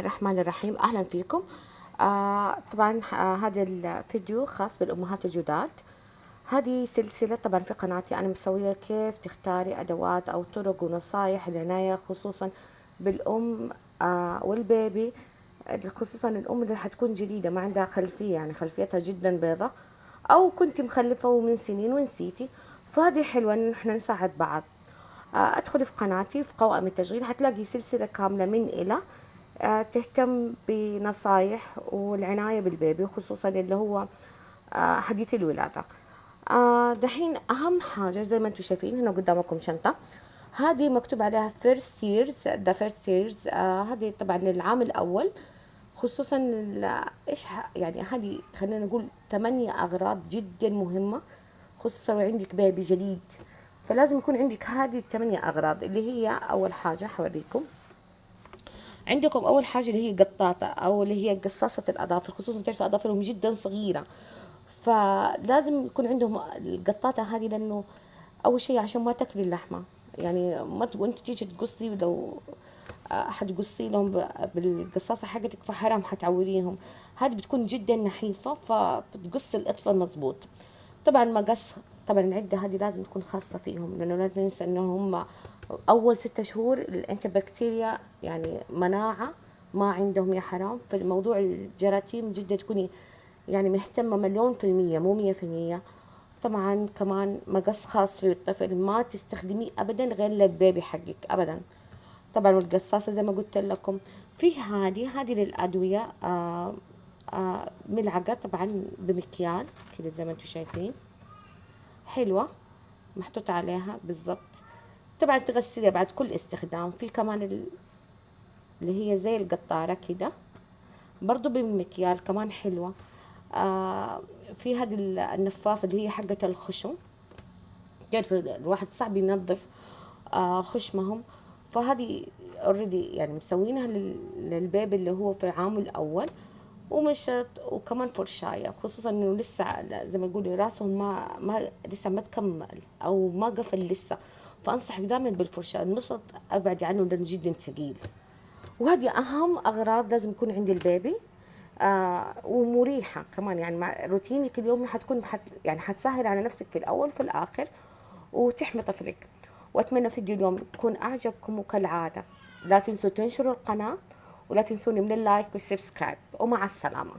الرحمن الرحيم. أهلا فيكم. طبعا هذا الفيديو خاص بالأمهات الجداد. هذه سلسلة طبعا في قناتي أنا مسوية كيف تختاري أدوات أو طرق ونصايح العناية خصوصا بالأم والبيبي، خصوصا الأم اللي حتكون جديدة ما عندها خلفية، يعني خلفيتها جدا بيضة، أو كنت مخلفة ومن سنين ونسيتي، فهذه حلوة إن احنا نساعد بعض. ادخلي في قناتي في قوائم التشغيل هتلاقي سلسلة كاملة من إلى تهتم بنصايح والعناية بالبيبي، خصوصا اللي هو حديث الولادة. دحين أهم حاجة زي ما انتم شايفين هنا قدامكم شنطة، هذه مكتوب عليها first years the first years. هذه طبعا للعام الأول، خصوصا يعني هذه خلينا نقول 8 أغراض جدا مهمة، خصوصا لو عندك بيبي جديد، فلازم يكون عندك هذه ال8 أغراض. اللي هي أول حاجة حوريكم، عندكم أول حاجة اللي هي قطاطة أو اللي هي قصاصة الأظافر، خصوصا تعرف أظافرهم جدا صغيرة، فلازم يكون عندهم القطاطة هذه، لأنه أول شيء عشان ما تاكلي اللحمة، يعني ما وانت تيجي تقصي، لو حتقصي لهم بالقصاصة حقتك فحرام حتعوريهم. هذه بتكون جدا نحيفة فبتقص الإطفال مظبوط. طبعا مقص، طبعا العدة هذه لازم تكون خاصة فيهم، لأنه لا ننسى إنه هم أول 6 شهور الأنتي بكتيريا يعني مناعة ما عندهم يا حرام. فالموضوع الجراثيم جدا تكوني يعني مهتمة 100%، مو 100%. طبعا كمان مقص خاص في الطفل ما تستخدميه أبدا غير للبيبي حقك أبدا. طبعا والقصاصة زي ما قلت لكم. في هذه للأدوية، ملعقة طبعا بمكيال كذا زي ما انتم شايفين، حلوة محطوط عليها بالضبط. طبعا تغسليها بعد كل استخدام. في كمان اللي هي زي القطارة كده برضو بالمكيال كمان حلوة. في هذه النفافة اللي هي حقة الخشم، تعرف الواحد صعب ينظف خشمهم، فهذه اوريدي يعني مسوينها للبيبي اللي هو في عامه الأول، ومشط وكمان فرشاية، خصوصا انه لسه زي ما يقولوا راسهم ما لسه ما تكمل او ما قفل لسه، فانصحك دائما بالفرشاة. المشط ابعدي عنه لانه جدا ثقيل. وهذه اهم اغراض لازم يكون عند البيبي. ومريحة كمان، يعني مع روتينك اليومي حتكون يعني حتسهل على نفسك في الاول في الاخر، وتحمي طفلك. واتمنى فيديو اليوم يكون اعجبكم، وكالعادة لا تنسوا تنشروا القناة، ولا تنسوني من اللايك والسبسكرايب، ومع السلامة.